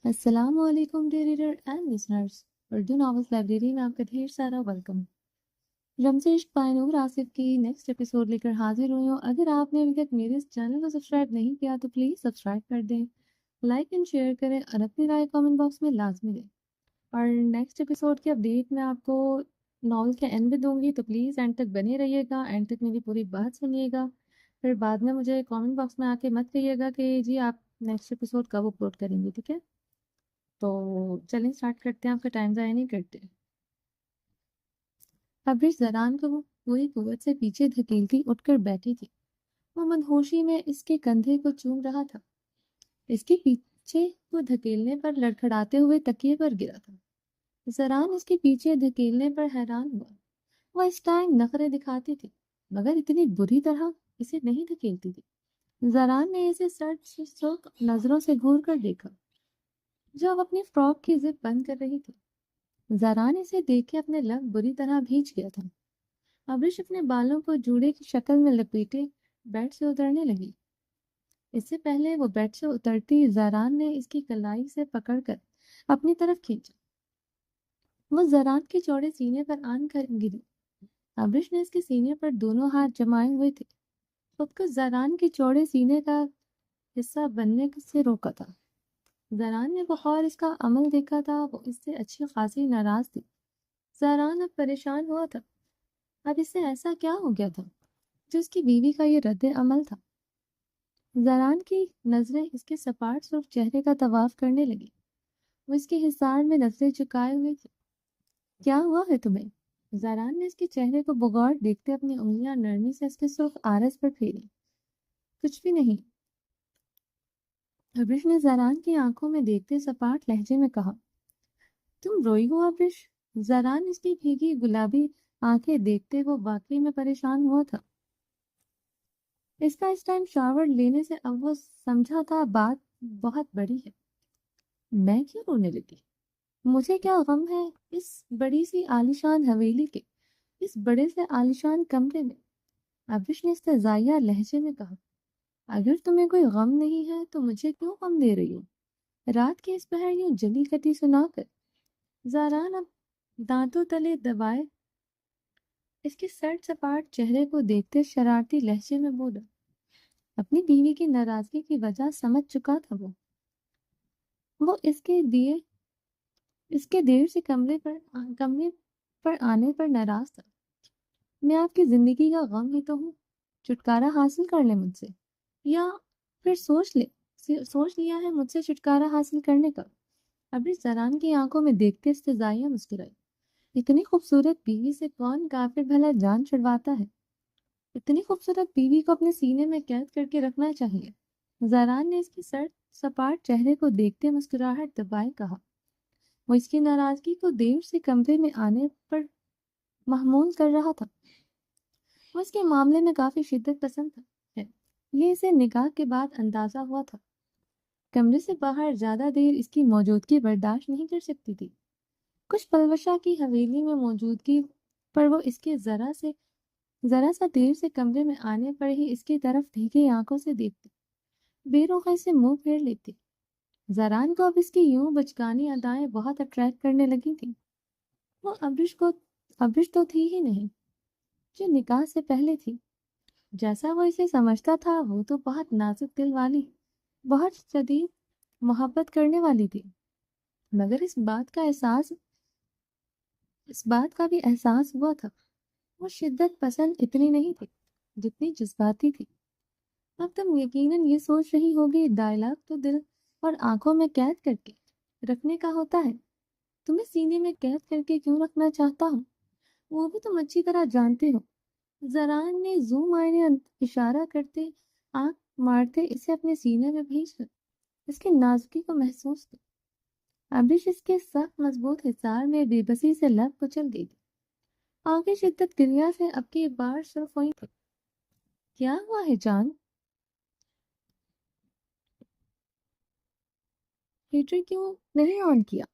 السلام علیکم dear reader and listeners, Urdu novels library میں آپ کا ڈھیر سارا ویلکم۔ رمز عشق بائی نور آصف کی نیکسٹ ایپیسوڈ لے کر حاضر ہوئی ہوں۔ اگر آپ نے ابھی تک میرے اس چینل کو سبسکرائب نہیں کیا تو پلیز سبسکرائب کر دیں، لائک اینڈ شیئر کریں اور اپنی رائے کامنٹ باکس میں لازمی دیں۔ اور نیکسٹ ایپیسوڈ کی اپڈیٹ میں آپ کو ناول کے اینڈ میں دوں گی، تو پلیز اینڈ تک بنے رہیے گا، اینڈ تک میری پوری بات سنیے گا۔ پھر بعد میں مجھے کامنٹ باکس میں آ کے مت کہیے گا کہ جی آپ نیکسٹ ایپیسوڈ کب اپلوڈ کریں گے، ٹھیک ہے؟ تو چلیں اسٹارٹ کرتے ہیں، آپ کا ٹائم ضائع نہیں کرتے۔ ابرش زران کو وہ پوری قوت سے پیچھے دھکیلتی اٹھ کر بیٹھی تھی۔ وہ مدہوشی میں اس کے کندھے کو چوم رہا تھا، اس کے پیچھے کو دھکیلنے پر لڑکھڑاتے ہوئے تکیے پر گرا تھا۔ زران اس کے پیچھے دھکیلنے پر حیران ہوا۔ وہ اس ٹائم نخرے دکھاتی تھی مگر اتنی بری طرح اسے نہیں دھکیلتی تھی۔ زران نے اسے سرد سرخ نظروں سے گھور کر دیکھا جو اب اپنی فراک کی زپ بند کر رہی تھی۔ زران اسے دیکھ کے اپنے لب بری طرح بھیج گیا تھا۔ ابرش اپنے بالوں کو جوڑے کی شکل میں لپیٹے بیڈ سے اترنے لگی۔ اس سے پہلے وہ بیڈ سے اترتی زران نے اس کی کلائی سے پکڑ کر اپنی طرف کھینچا۔ وہ زران کے چوڑے سینے پر آن کر گری۔ ابرش نے اس کے سینے پر دونوں ہاتھ جمائے ہوئے تھے، خود کو زران کے چوڑے سینے کا حصہ بننے سے روکا تھا۔ زران نے بخار اس کا عمل دیکھا تھا، وہ اس سے اچھی خاصی ناراض تھی۔ زران اب پریشان ہوا تھا، اب اس سے ایسا کیا ہو گیا تھا جو اس کی بیوی کا یہ رد عمل تھا۔ زران کی نظریں اس کے سپاٹ سرخ چہرے کا طواف کرنے لگی۔ وہ اس کے حصار میں نظریں چکائے ہوئے تھے۔ کیا ہوا ہے تمہیں؟ زران نے اس کے چہرے کو بغور دیکھتے اپنی انگلیاں نرمی سے اس کے سرخ آرس پر پھیری۔ کچھ بھی نہیں، ابرش نے زران کی آنکھوں میں دیکھتے سپاٹ لہجے میں کہا۔ تم روئی ہو ابرش؟ زران اس کی بھیگی گلابی آنکھیں دیکھتے وہ واقعی میں پریشان ہوا تھا۔ اس کا اس ٹائم شاور لینے سے اب وہ سمجھا تھا بات بہت بڑی ہے۔ میں کیوں رونے لگی؟ مجھے کیا غم ہے اس بڑی سی عالیشان حویلی کے، اس بڑے سے عالیشان کمرے میں؟ ابرش نے استہزائیہ لہجے میں کہا۔ اگر تمہیں کوئی غم نہیں ہے تو مجھے کیوں غم دے رہی ہو؟ رات کے اس پہر یوں جلی کٹی سنا کر زاران اب دانتوں تلے دبائے اس کے سرد سپاٹ چہرے کو دیکھتے شرارتی لہجے میں بولا۔ اپنی بیوی کی ناراضگی کی وجہ سمجھ چکا تھا وہ اس کے دیر سے کمرے پر آنے پر ناراض تھا۔ میں آپ کی زندگی کا غم ہی تو ہوں، چھٹکارا حاصل کر لے مجھ سے، یا پھر سوچ لیا ہے مجھ سے چھٹکارا حاصل کرنے کا؟ ابھی زران کی آنکھوں میں دیکھتے استہزائیہ مسکرائی۔ اتنی خوبصورت بیوی سے کون کافر بھلا جان چھڑواتا ہے؟ اتنی خوبصورت بیوی کو اپنے سینے میں قید کر کے رکھنا چاہیے۔ زران نے اس کی سرد سپاٹ چہرے کو دیکھتے مسکراہٹ دبائے کہا۔ وہ اس کی ناراضگی کو دیر سے کمرے میں آنے پر محمول کر رہا تھا۔ وہ اس کے معاملے میں کافی شدت پسند تھا، یہ اسے نکاح کے بعد اندازہ ہوا تھا۔ کمرے سے باہر زیادہ دیر اس کی موجودگی برداشت نہیں کر سکتی تھی۔ کچھ پلوشا کی حویلی میں موجودگی پر وہ اس کے ذرا سا دیر سے کمرے میں آنے پر ہی اس کی طرف بھیگی آنکھوں سے دیکھتی، بے روخی سے منہ پھیر لیتی۔ زران کو اب اس کی یوں بچکانی ادائیں بہت اٹریکٹ کرنے لگی تھیں۔ وہ ابرش تو تھی ہی نہیں جو نکاح سے پہلے تھی۔ جیسا وہ اسے سمجھتا تھا وہ تو بہت نازک دل والی، بہت شدید محبت کرنے والی تھی، مگر اس بات کا بھی احساس ہوا تھا۔ وہ شدت پسند اتنی نہیں تھی جتنی جذباتی تھی۔ اب تم یقیناً یہ سوچ رہی ہوگی ڈائلاگ تو دل اور آنکھوں میں قید کر کے رکھنے کا ہوتا ہے، تمہیں سینے میں قید کر کے کیوں رکھنا چاہتا ہوں وہ بھی تم اچھی طرح جانتے ہو۔ زران نے زوم آئینے اشارہ کرتے آنکھ مارتے اسے اپنے سینے میں بھیج کر اس کی نازکی کو محسوس کیا۔ ابرش اس کے سخت مضبوط حصار میں بے بسی سے لب کچل گئی تھی۔ آنکھیں شدت گریا سے اب کی بار صرف ہوئی تھی۔ کیا ہوا ہے جان؟ ہیٹر کیوں نہیں آن کیا؟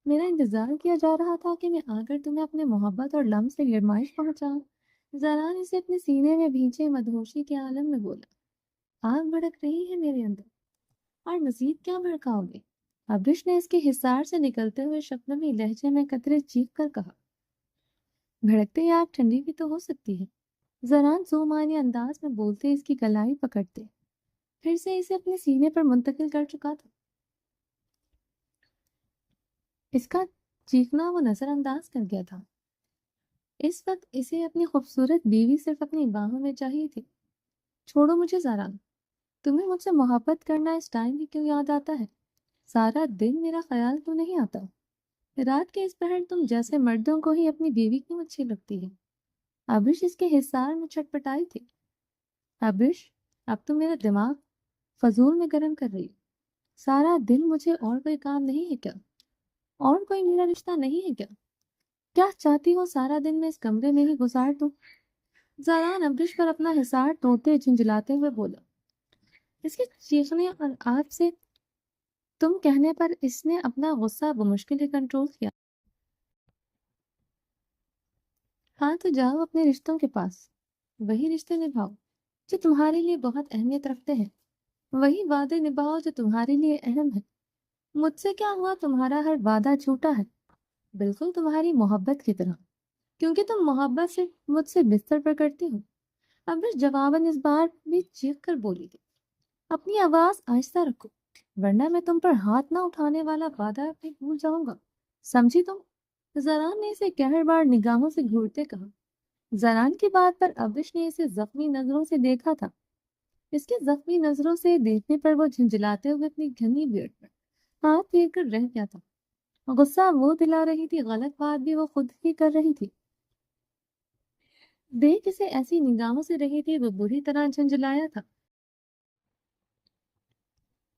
میرا انتظار کیا جا رہا تھا کہ میں آ کر تمہیں اپنے محبت اور لمس سے گرمائش پہنچاؤں۔ زران اسے اپنے سینے میں بھیجے مدہوشی کے عالم میں بولا۔ آگ بھڑک رہی ہے میرے اندر، اور مزید کیا بھڑکاؤ گے؟ ابرش نے اس کے حصار سے نکلتے ہوئے شبنمی لہجے میں قطرے چیخ کر کہا، بھڑکتے یا آپ ٹھنڈی بھی تو ہو سکتی ہے۔ زران زومانی انداز میں بولتے اس کی کلائی پکڑتے پھر سے اسے اپنے سینے پر منتقل کر چکا تھا۔ اس کا چیخنا وہ نظر انداز کر گیا تھا۔ اس وقت اسے اپنی خوبصورت بیوی صرف اپنی باہوں میں چاہیے تھی۔ چھوڑو مجھے زران، تمہیں مجھ سے محبت کرنا اس ٹائم بھی کیوں یاد آتا ہے؟ سارا دن میرا خیال کیوں نہیں آتا؟ رات کے اس پہر تم جیسے مردوں کو ہی اپنی بیوی کیوں اچھی لگتی ہے؟ ابرش اس کے حصار میں چھٹپٹائی تھی۔ ابرش، اب تم میرا دماغ فضول میں گرم کر رہی ہو۔ سارا دن مجھے اور کوئی کام نہیں ہے کیا؟ اور کوئی میرا رشتہ نہیں ہے کیا؟ کیا چاہتی ہو سارا دن میں اس کمرے میں ہی گزار دوں؟ زاران ابرش پر اپنا حصار توڑتے جھنجھلاتے ہوئے بولا۔ اس کے چیخنے اور آپ سے تم کہنے پر اس نے اپنا غصہ بمشکل کنٹرول کیا۔ ہاں تو جاؤ اپنے رشتوں کے پاس، وہی رشتے نبھاؤ جو تمہارے لیے بہت اہمیت رکھتے ہیں، وہی وعدے نبھاؤ جو تمہارے لیے اہم ہے۔ مجھ سے کیا ہوا؟ تمہارا ہر وعدہ جھوٹا ہے، بالکل تمہاری محبت کی طرح، کیونکہ تم محبت سے مجھ سے بستر پر کرتی ہو۔ ابرش جواباً اس بار بھی چیخ کر بولی تھی، اپنی آواز آہستہ رکھو ورنہ میں تم پر ہاتھ نہ اٹھانے والا وعدہ بھی بھول جاؤں گا، سمجھی تم؟ زران نے اسے قہر بار نگاہوں سے گھورتے کہا۔ زران کی بات پر ابرش نے اسے زخمی نظروں سے دیکھا تھا۔ اس کے زخمی نظروں سے دیکھنے پر وہ جھنجھلاتے ہوئے اپنی گھنی بیڑ پر ہاتھ پھیر کر رہ گیا تھا۔ غصہ وہ دلا رہی تھی، غلط بات بھی وہ خود ہی کر رہی تھی۔ دیکھ اسے ایسی نگاہوں سے رہی تھی، وہ بری طرح جھنجھلایا تھا۔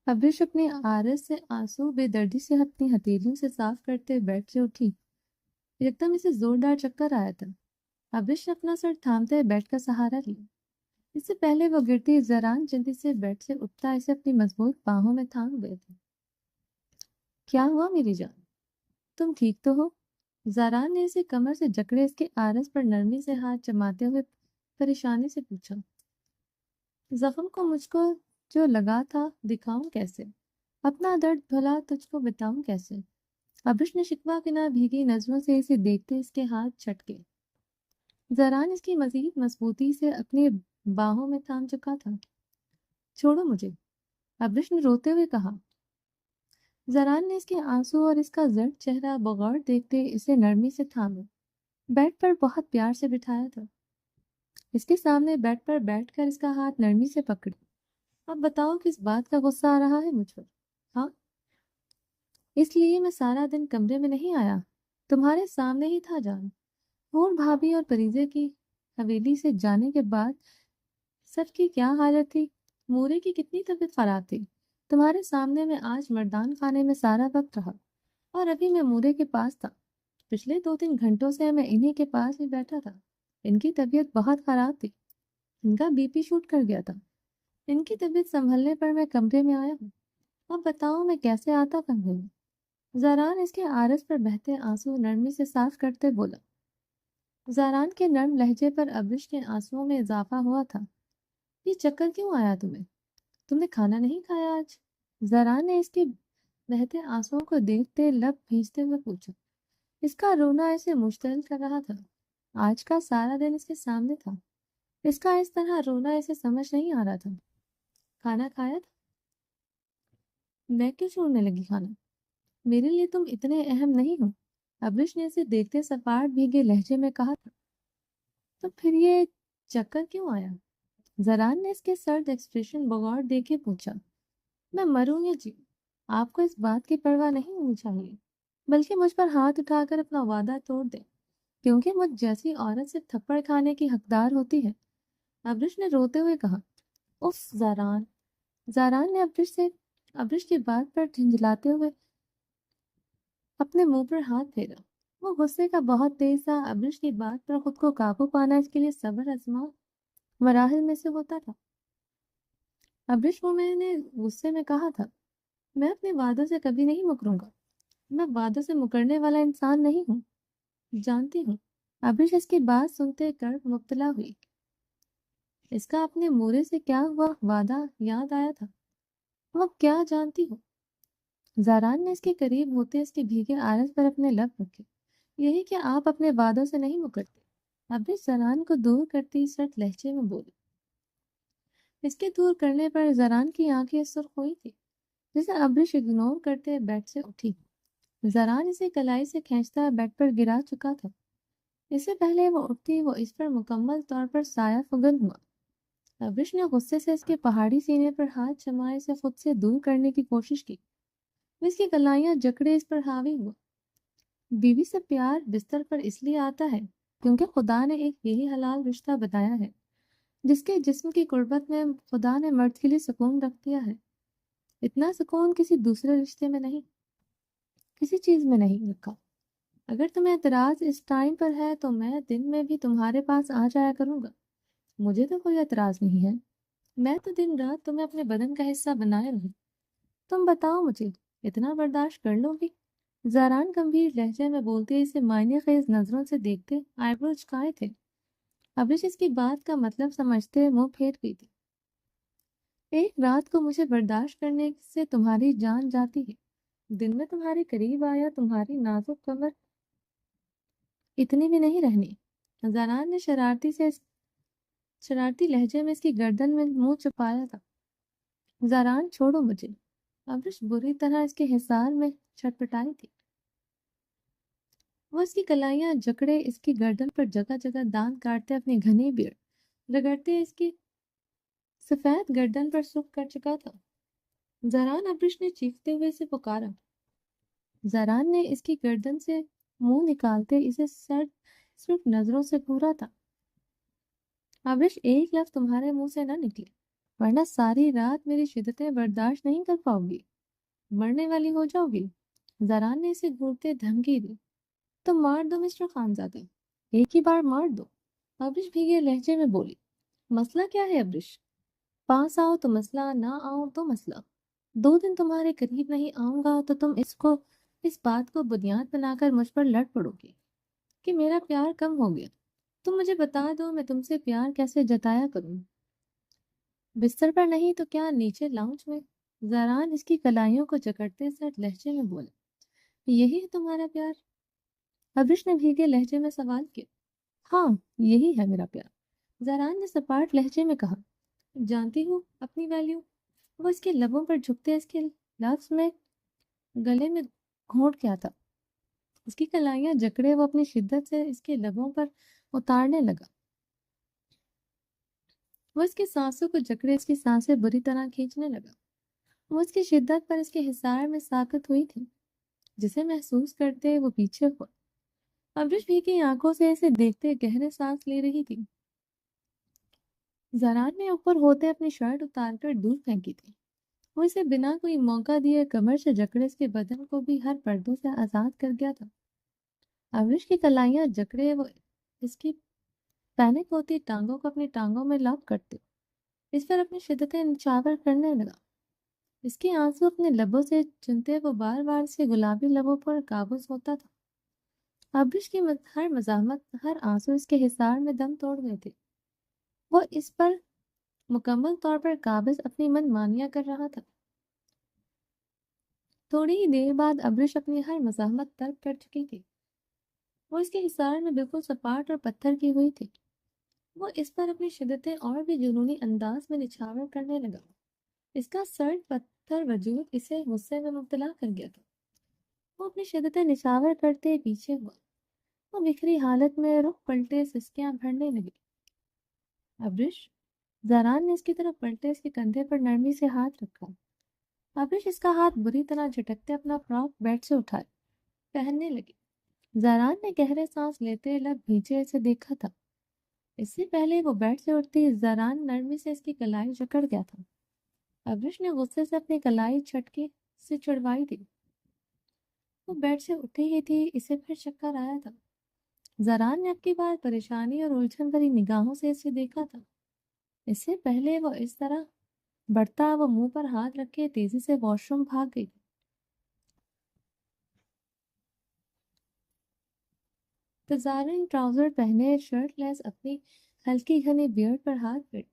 ابرش اپنے عارض سے آنسو بے دردی سے اپنی ہتھیلیوں سے صاف کرتے بیٹھ سے اٹھی۔ ایک دم اسے زوردار چکر آیا تھا۔ ابرش نے اپنا سر تھامتے بیٹھ کا سہارا لیا۔ اس سے پہلے وہ گرتی زران جلدی سے بیٹھ سے اٹھتا اسے اپنی مضبوط باہوں میں تھام گئے تھے۔ کیا ہوا میری جان؟ تم ٹھیک تو ہو؟ زاران نے اسے کمر سے جکڑے اس کے عارض پر نرمی سے ہاتھ جماتے ہوئے پریشانی سے پوچھا۔ زخم کو مجھ کو جو لگا تھا دکھاؤں کیسے؟ اپنا درد بھلا تجھ کو بتاؤں کیسے؟ ابرش نے شکوہ کے نہ بھیگی نظروں سے اسے دیکھتے اس کے ہاتھ چھٹکے۔ زران اس کی مزید مضبوطی سے اپنے باہوں میں تھام چکا تھا۔ چھوڑو مجھے، ابرش نے روتے ہوئے کہا۔ زران نے اس کے آنسو اور اس کا زرد چہرہ بغور دیکھتے اسے نرمی سے تھاما، بیڈ پر بہت پیار سے بٹھایا تھا۔ اس کے سامنے بیڈ پر بیٹھ کر اس کا ہاتھ نرمی سے پکڑی۔ اب بتاؤ کس بات کا غصہ آ رہا ہے مجھ پر؟ ہاں، اس لیے میں سارا دن کمرے میں نہیں آیا، تمہارے سامنے ہی تھا جان۔ اور بھابھی اور پریزے کی حویلی سے جانے کے بعد سب کی کیا حالت تھی، مورے کی کتنی طبیعت خراب تھی، تمہارے سامنے میں آج مردان خانے میں سارا وقت رہا اور ابھی میں مورے کے پاس تھا۔ پچھلے 2-3 گھنٹوں سے میں انہی کے پاس ہی بیٹھا تھا۔ ان کی طبیعت بہت خراب تھی، ان کا بی پی شوٹ کر گیا تھا۔ ان کی طبیعت سنبھلنے پر میں کمرے میں آیا ہوں۔ اب بتاؤ میں کیسے آتا کمرے میں؟ زاران اس کے عارض پر بہتے آنسو نرمی سے صاف کرتے بولا۔ زاران کے نرم لہجے پر ابرش کے آنسوؤں میں اضافہ ہوا تھا۔ یہ چکر کیوں آیا تمہیں؟ تم نے کھانا نہیں کھایا آج؟ زاران نے اس کے بہتے آنسوؤں کو دیکھتے لب بھیجتے ہوئے پوچھا۔ اس کا رونا اسے مشتعل کر رہا تھا۔ آج کا سارا دن اس کے سامنے تھا، اس کا اس طرح رونا اسے سمجھ نہیں آ رہا تھا۔ کھانا کھایا تھا؟ میں کیوں چھوڑنے لگی کھانا؟ میرے لیے تم اتنے اہم نہیں ہو، ابرش نے اسے دیکھتے سپاٹ بھیگے لہجے میں کہا تھا۔ تو پھر یہ چکر کیوں آیا؟ زران نے اس کے سرد ایکسپریشن بغور دیکھے پوچھا۔ میں مروں یا جیوں، آپ کو اس بات کی پرواہ نہیں ہونی چاہیے، بلکہ مجھ پر ہاتھ اٹھا کر اپنا وعدہ توڑ دیں، کیونکہ مجھ جیسی عورت سے تھپڑ کھانے کی حقدار ہوتی ہے۔ ابرش نے روتے ہوئے کہا۔ اف زاران! زاران نے ابرش کی بات پر جھنجھلاتے ہوئے اپنے منہ پر ہاتھ پھیرا۔ وہ غصے کا بہت تیز تھا۔ ابرش کی بات پر خود کو قابو پانا اس کے لیے صبر آزما مراحل میں سے ہوتا تھا۔ ابرش کو میں نے غصے میں کہا تھا، میں اپنے وعدوں سے کبھی نہیں مکروں گا، میں وعدوں سے مکرنے والا انسان نہیں ہوں، جانتی ہوں۔ ابرش اس کی بات سنتے کرب مبتلا ہوئی۔ اس کا اپنے مورے سے کیا ہوا وعدہ یاد آیا تھا۔ وہ کیا جانتی ہو؟ زاران نے اس کے قریب ہوتے اس کے بھیگے عارض پر اپنے لب رکھے۔ یہی کہ آپ اپنے وعدوں سے نہیں مکرتے؟ ابرش زاران کو دور کرتی سرد لہجے میں بولی۔ اس کے دور کرنے پر زاران کی آنکھیں سرخ ہوئی تھی، جسے ابرش اگنور کرتے بیڈ سے اٹھی۔ زاران اسے کلائی سے کھینچتا بیڈ پر گرا چکا تھا۔ اس سے پہلے وہ اٹھتی وہ اس پر مکمل طور پر سایہ فگن ہوا۔ ابرش نے غصے سے اس کے پہاڑی سینے پر ہاتھ جمائے اسے خود سے دور کرنے کی کوشش کی۔ اس کی کلائیاں جکڑے اس پر حاوی ہوا۔ بیوی سے پیار بستر پر اس لیے آتا ہے کیونکہ خدا نے ایک یہی حلال رشتہ بتایا ہے جس کے جسم کی قربت میں خدا نے مرد کے لیے سکون رکھ دیا ہے۔ اتنا سکون کسی دوسرے رشتے میں نہیں، کسی چیز میں نہیں رکھا۔ اگر تمہیں اعتراض اس ٹائم پر ہے تو میں دن میں بھی تمہارے پاس آ جایا کروں گا، مجھے تو کوئی اعتراض نہیں ہے۔ میں تو دن رات تمہیں اپنے بدن کا حصہ بنائے رہوں۔ تم بتاؤ مجھے اتنا برداشت کر لو گی؟ زاران گمبھیر لہجے میں بولتے اسے معنی خیز نظروں سے دیکھتے آئی برو چکائے تھے۔ ابرش اس کی بات کا مطلب سمجھتے منہ پھیر گئی تھی۔ ایک رات کو مجھے برداشت کرنے سے تمہاری جان جاتی ہے، دن میں تمہارے قریب آیا تمہاری نازک کمر اتنی بھی نہیں رہنی۔ زاران نے شرارتی لہجے میں اس کی گردن میں منہ چھپایا تھا۔ زاران چھوڑو مجھے۔ ابرش بری طرح اس کے حصار میں چھٹپٹائی تھی۔ وہ اس کی کلائیاں جکڑے اس کی گردن پر جگہ جگہ دانت کاٹتے اپنی گھنی بیڑ رگڑتے اس کی سفید گردن پر سوکھ کر چکا تھا۔ زاران ابرش نے چیختے ہوئے اسے پکارا۔ زاران نے اس کی گردن سے منہ نکالتے اسے صرف نظروں سے گھورا تھا۔ ابرش ایک لفظ تمہارے منہ سے نہ نکلے ورنہ ساری رات میری شدتیں برداشت نہیں کر پاؤ گی، مرنے والی ہو جاؤ گی۔ زاران نے اسے گھورتے دھمکی دی۔ تم مار دو مسٹر خانزادہ، ایک ہی بار مار دو۔ ابرش بھیگے لہجے میں بولی۔ مسئلہ کیا ہے ابرش؟ پاس آؤ تو مسئلہ، نہ آؤ تو مسئلہ۔ 2 دن تمہارے قریب نہیں آؤں گا تو تم اس بات کو بنیاد بنا کر مجھ پر لڑ پڑو گی کہ میرا پیار کم ہو گیا۔ تم مجھے بتا دو میں تم سے پیار کیسے جتایا کروں؟ بستر پر نہیں تو کیا نیچے لاؤنج میں؟ زاران اس کی کلائیوں کو جکڑتے سرد لہجے میں بولا۔ یہی ہے تمہارا پیار؟ ابرش نے بھیگے لہجے میں سوال کیا۔ ہاں یہی ہے میرا پیار، زاران نے سپاٹ لہجے میں کہا۔ جانتی ہوں اپنی ویلیو؟ وہ اس کے لبوں پر جھکتے اس کے لفظ میں گلے میں گھونٹ کیا تھا۔ اس کی کلائیاں جکڑے وہ اپنی شدت سے اس کے لبوں پر اتارنے لگا۔ وہ اس کی سانسوں کو جکڑے اس کی سانسیں بری طرح کھینچنے لگا۔ وہ اس کی شدت پر اس کے حصار میں ساکت ہوئی تھی، جسے محسوس کرتے وہ پیچھے ہوا۔ ابرش بھیگی آنکھوں سے اسے دیکھتے گہرے سانس لے رہی تھی۔ زاران نے اوپر ہوتے اپنی شرٹ اتار کر دور پھینکی تھی۔ وہ اسے بنا کوئی موقع دیے کمر سے جکڑے اس کے بدن کو بھی ہر پردوں سے آزاد کر گیا تھا۔ ابرش کی کلائیاں جکڑے وہ اس کی پینک ہوتی ٹانگوں کو اپنی ٹانگوں میں لاک کرتے اس پر اپنی شدتیں نچھاور کرنے لگا۔ اس کے آنسو اپنے لبوں سے چنتے وہ بار بار سے گلابی لبوں پر قابض ہوتا تھا۔ ابرش کی ہر مزاحمت، ہر آنسو اس کے حصار میں دم توڑ گئے تھے۔ وہ اس پر مکمل طور پر قابض اپنی من مانیاں کر رہا تھا۔ تھوڑی ہی دیر بعد ابرش اپنی ہر مزاحمت ترک کر چکی تھی۔ وہ اس کے حصار میں بالکل سپاٹ اور پتھر کی ہوئی تھی۔ وہ اس پر اپنی شدتیں اور بھی جنونی انداز میں نچھاور کرنے لگا۔ اس کا سرد پتھر وجود اسے غصے میں مبتلا کر گیا تھا۔ وہ اپنی شدتیں نچھاور کرتے پیچھے ہوا۔ وہ بکھری حالت میں رخ پلٹے سسکیاں بھرنے لگی۔ ابرش، زاران نے اس کی طرف پلٹے اس کے کندھے پر نرمی سے ہاتھ رکھا۔ ابرش اس کا ہاتھ بری طرح جھٹکتے اپنا فراک بیڈ سے اٹھائے پہننے لگی۔ زاران نے گہرے سانس لیتے لب بھیجے اسے دیکھا تھا۔ اس سے پہلے وہ بیڈ سے اٹھتی زاران نرمی سے اس کی کلائی جکڑ گیا تھا۔ ابرش نے غصے سے اپنی کلائی چھٹکے سے چھڑوائی تھی۔ وہ بیڈ سے اٹھی ہی تھی، اسے پھر چکر آیا تھا۔ زاران نے اب کی بار پریشانی اور الجھن بھری نگاہوں سے اسے دیکھا تھا۔ اس سے پہلے وہ اس طرح بڑھتا وہ منہ پر ہاتھ رکھے تیزی سے واش روم بھاگ گئی۔ تزارن ٹراؤزر پہنے شرٹ لیس اپنی ہلکی گھنی بیئرڈ پر ہاتھ پھیرتے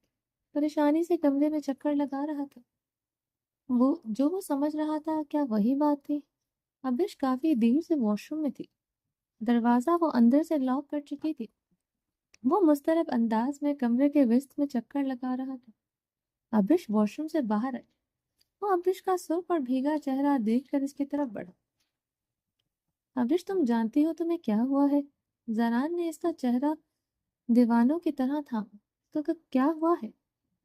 پریشانی سے کمرے میں چکر لگا رہا تھا۔ وہ سمجھ رہا تھا کیا وہی بات تھی؟ ابش کافی دیر سے واش روم میں تھی۔ دروازہ وہ اندر سے لاک کر چکی تھی۔ وہ مضطرب انداز میں کمرے کے وسط میں چکر لگا رہا تھا۔ ابش واش روم سے باہر آئی۔ وہ ابش کا سرخ اور بھیگا چہرہ دیکھ کر اس کی طرف بڑھا۔ ابش تم جانتی ہو تمہیں کیا ہوا ہے؟ زران نے اس کا چہرہ دیوانوں کی طرح تھاما۔ تو کیا ہوا ہے؟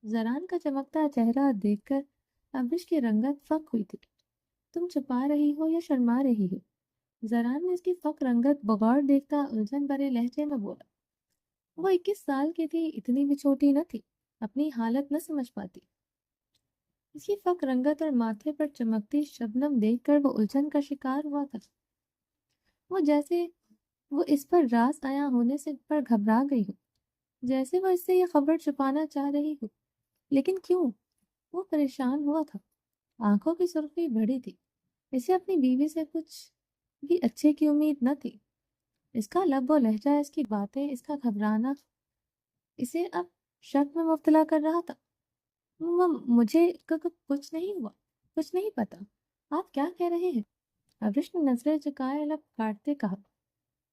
زران کا چمکتا چہرہ دیکھ کر ابش کی رنگت فک ہوئی تھی۔ تم چھپا رہی ہو یا شرما رہی ہو؟ زران نے اس کی فک رنگت بغور دیکھتا الجھن بھرے لہجے میں بولا۔ وہ 21 سال کی تھی، اتنی بھی چھوٹی نہ تھی، اپنی حالت نہ سمجھ پاتی۔ اس کی فک رنگت اور ماتھے پر چمکتی شبنم دیکھ کر وہ الجھن کا شکار ہوا تھا۔ وہ جیسے وہ اس پر راز آیا ہونے سے پر گھبرا گئی ہو، جیسے وہ اس سے یہ خبر چھپانا چاہ رہی ہو۔ لیکن کیوں؟ وہ پریشان ہوا تھا۔ آنکھوں کی سرخی بڑھی تھی۔ اسے اپنی بیوی سے کچھ بھی اچھے کی امید نہ تھی۔ اس کا لب و لہجہ، اس کی باتیں، اس کا گھبرانا اسے اب شک میں مبتلا کر رہا تھا۔ مجھے کچھ نہیں ہوا، کچھ نہیں پتا۔ آپ کیا کہہ رہے ہیں؟ ابش نے نظریں جھکائے لب کاٹتے کہا۔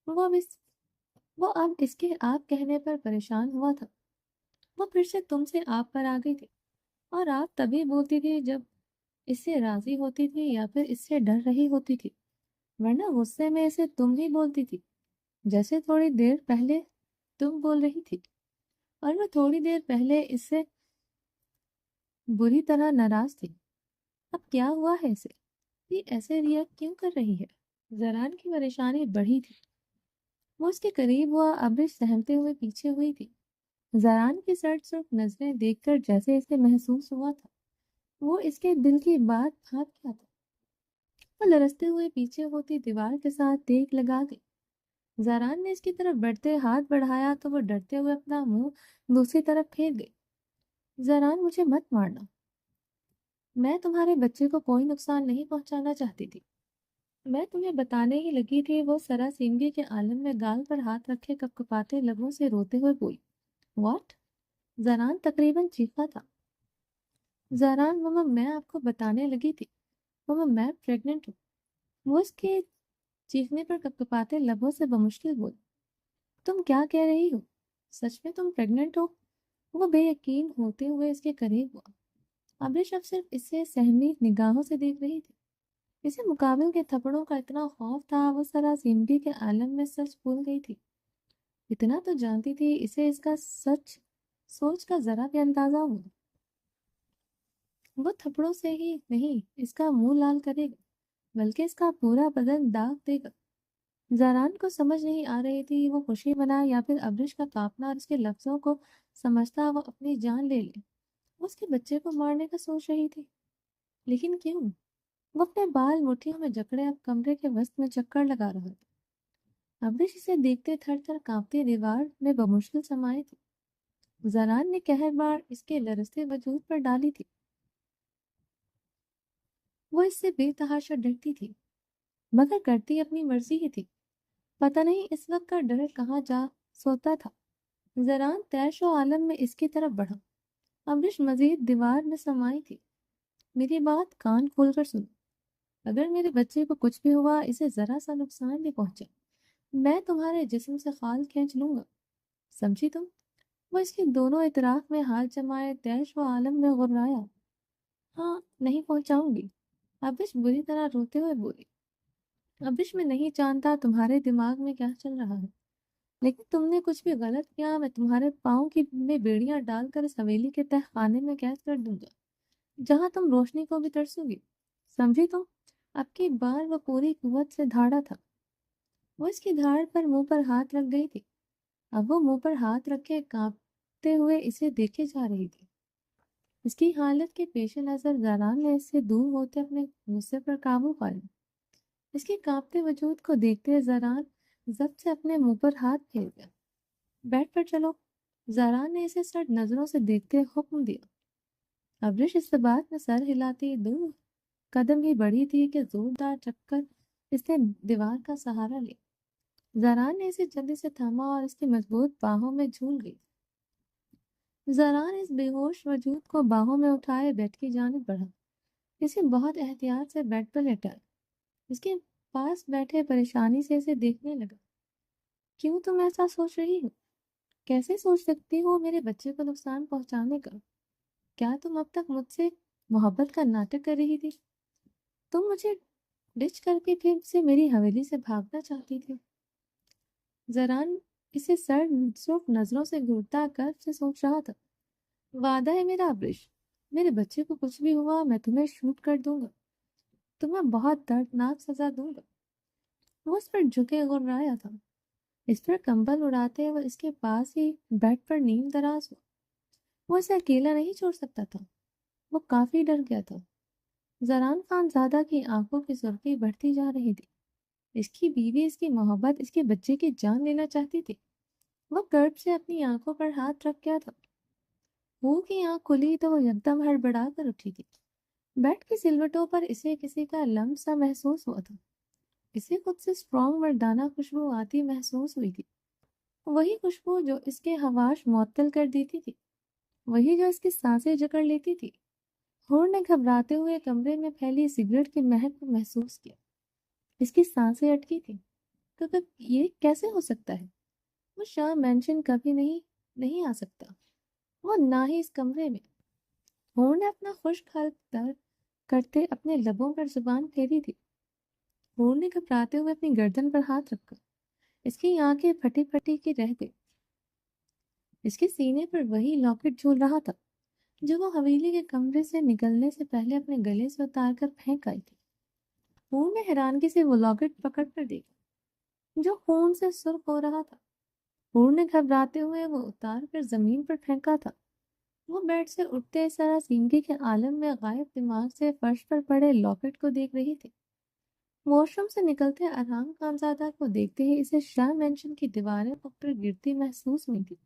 وہ اب اس کے آپ کہنے پر پریشان ہوا تھا۔ وہ پھر سے تم سے آپ پر آ گئی تھی، اور آپ تبھی بولتی تھی جب اس سے راضی ہوتی تھی یا پھر اس سے ڈر رہی ہوتی تھی، ورنہ غصے میں اسے تم ہی بولتی تھی، جیسے تھوڑی دیر پہلے تم بول رہی تھی، اور وہ تھوڑی دیر پہلے اس سے بری طرح ناراض تھی۔ اب کیا ہوا ہے اسے؟ یہ ایسے ریئیکٹ کیوں کر رہی ہے؟ زران کی پریشانی بڑھی تھی۔ وہ اس کے قریب ہوا، ابش سہمتے ہوئے پیچھے ہوئی تھی۔ زران کی سرد سرخ نظریں دیکھ کر جیسے اسے محسوس ہوا تھا وہ اس کے دل کی بات بھاپ کیا تھا۔ وہ لرزتے ہوئے پیچھے ہوتی دیوار کے ساتھ ٹیک لگا گئی۔ زران نے اس کی طرف بڑھتے ہاتھ بڑھایا تو وہ ڈرتے ہوئے اپنا منہ دوسری طرف پھیر گئی۔ زران، مجھے مت مارنا، میں تمہارے بچے کو کوئی نقصان نہیں پہنچانا چاہتی تھی، میں تمہیں بتانے ہی لگی تھی۔ وہ سراسیمگی کے عالم میں گال پر ہاتھ رکھے کپکپاتے لبوں سے روتے ہوئے بولی۔ واٹ؟ زران تقریباً چیخا تھا۔ زران، ماما میں آپ کو بتانے لگی تھی، ماما میں پریگننٹ ہوں۔ وہ اس کے چیخنے پر کپکپاتے لبوں سے بمشکل بولی۔ تم کیا کہہ رہی ہو؟ سچ میں تم پریگننٹ ہو؟ وہ بے یقین ہوتے ہوئے اس کے قریب ہوا۔ ابش اب صرف اسے سہمی نگاہوں سے دیکھ رہی تھی۔ اسے مقابل کے تھپڑوں کا اتنا خوف تھا، وہ سراسیمگی کے عالم میں سچ بھول گئی تھی۔ اتنا تو جانتی تھی اسے اس کا سچ سوچ کا ذرا بھی اندازہ ہوا۔ وہ تھپڑوں سے ہی نہیں اس کا منہ لال کرے گا، بلکہ اس کا پورا بدن داغ دے گا۔ زران کو سمجھ نہیں آ رہی تھی وہ خوشی منائے یا پھر ابرش کا کانپنا اور اس کے لفظوں کو سمجھتا وہ اپنی جان لے لے۔ وہ اس کے بچے کو مارنے کا سوچ رہی تھی، لیکن کیوں؟ وہ اپنے بال مٹھیوں میں جکڑے اب کمرے کے وسط میں چکر لگا رہا تھا۔ ابرش اسے دیکھتے تھر تھر کانپتی دیوار میں بمشکل سمائے تھی۔ زران نے قہر بار اس کے لرزتے وجود پر ڈالی تھی۔ وہ اس سے بے تحاشا ڈرتی تھی، مگر کرتی اپنی مرضی ہی تھی۔ پتہ نہیں اس وقت کا ڈر کہاں جا سوتا تھا۔ زران تیش و عالم میں اس کی طرف بڑھا۔ ابرش مزید دیوار میں سمائی تھی۔ میری بات کان کھول کر سنو، اگر میرے بچے کو کچھ بھی ہوا، اسے ذرا سا نقصان بھی پہنچا، میں تمہارے جسم سے خال کھینچ لوں گا، سمجھی تم؟ وہ اس کی دونوں اطراف میں ہاتھ جمائے تیش و عالم میں غرایا۔ ہاں، نہیں پہنچاؤں گی، ابش بری طرح روتے ہوئے بولی۔ ابش میں نہیں جانتا تمہارے دماغ میں کیا چل رہا ہے، لیکن تم نے کچھ بھی غلط کیا، میں تمہارے پاؤں کی میں بیڑیاں ڈال کر اس حویلی کے تہ خانے میں قید کر دوں گا، جہاں تم روشنی کو بھی ترسو گی، سمجھی تم؟ اب کی بار وہ پوری قوت سے دھاڑا تھا۔ وہ اس کی دھاڑ پر منہ پر ہاتھ رکھ گئی تھی۔ اب وہ منہ پر ہاتھ رکھے کانپتے ہوئے اسے دیکھے جا رہی تھی۔ اس کی حالت کے پیش نظر زران نے اس سے دور ہوتے اپنے غصے پر قابو پا لیا۔ اس کے کانپتے وجود کو دیکھتے زران ضبط سے اپنے منہ پر ہاتھ پھیر گیا۔ بیٹھ پر چلو، زران نے اسے سرد نظروں سے دیکھتے حکم دیا۔ ابرش اس بات میں سر ہلاتی 2 قدم ہی بڑھی تھی کہ زوردار چکر اس نے دیوار کا سہارا لیا۔ زران نے اسے جلدی سے تھاما اور اس کی مضبوط باہوں میں جھول گئی۔ زران اس بے ہوش وجود کو باہوں میں اٹھائے بیڈ کی جانب بڑھا۔ اسے بہت احتیاط سے بیڈ پر لٹا، اس کے پاس بیٹھے پریشانی سے اسے دیکھنے لگا۔ کیوں تم ایسا سوچ رہی ہو؟ کیسے سوچ سکتی ہو میرے بچے کو نقصان پہنچانے کا؟ کیا تم اب تک مجھ سے محبت کا ناٹک کر رہی تھی؟ تم مجھے ڈچ کر کے پھر سے میری حویلی سے بھاگنا چاہتی تھی۔ زران اسے صرف نظروں سے گھورتا کر سے سوچ رہا تھا۔ وعدہ ہے میرا ابرش، میرے بچے کو کچھ بھی ہوا میں تمہیں شوٹ کر دوں گا، تمہیں بہت دردناک سزا دوں گا۔ وہ اس پر جھکے گھرایا تھا، اس پر کمبل اڑاتے وہ اس کے پاس ہی بیڈ پر نیم دراز ہوا۔ وہ اسے اکیلا نہیں چھوڑ سکتا تھا، وہ کافی ڈر گیا تھا۔ زران خان زادہ کی آنکھوں کی سرخی بڑھتی جا رہی تھی۔ اس کی بیوی اس کی محبت اس کے بچے کی جان لینا چاہتی تھی۔ وہ کرب سے اپنی آنکھوں پر ہاتھ رکھ گیا تھا۔ وہ کی آنکھ کھلی تو وہ یکدم ہڑبڑا کر اٹھی تھی۔ بیڈ کی سلوٹوں پر اسے کسی کا لمس سا محسوس ہوا تھا۔ اسے خود سے اسٹرانگ مردانہ خوشبو آتی محسوس ہوئی تھی، وہی خوشبو جو اس کے حواس معطل کر دیتی تھی، وہی جو اس کی سانسیں جکڑ لیتی تھی۔ ہور نے گھبراتے ہوئے کمرے میں پھیلی سگریٹ کی مہک کو محسوس کیا۔ اس کی سانسیں اٹکی تھیں، کیونکہ یہ کیسے ہو سکتا ہے؟ وہ شاہ مینشن کبھی نہیں آ سکتا، وہ نہ ہی اس کمرے میں۔ ہور نے اپنا خشک حلق در کرتے اپنے لبوں پر زبان پھیری تھی۔ ہور نے گھبراتے ہوئے اپنی گردن پر ہاتھ رکھا، اس کی آنکھیں پھٹی پھٹی کی رہ گئی۔ اس کے سینے پر وہی لاکٹ جھول رہا تھا جو وہ حویلی کے کمرے سے نکلنے سے پہلے اپنے گلے سے اتار کر پھینک آئی تھی۔ ہور نے حیرانگی سے وہ لاکٹ پکڑ کر دیکھا جو خون سے سرخ ہو رہا تھا۔ ہور نے گھبراتے ہوئے وہ اتار کر زمین پر پھینکا تھا۔ وہ بیڈ سے اٹھتے سراسیمگی کے عالم میں غائب دماغ سے فرش پر پڑے لاکٹ کو دیکھ رہی تھی۔ واش روم سے نکلتے ارحام خانزادہ کو دیکھتے ہی اسے شاہ مینشن کی دیواریں اوپر گرتی محسوس ہوئی تھی۔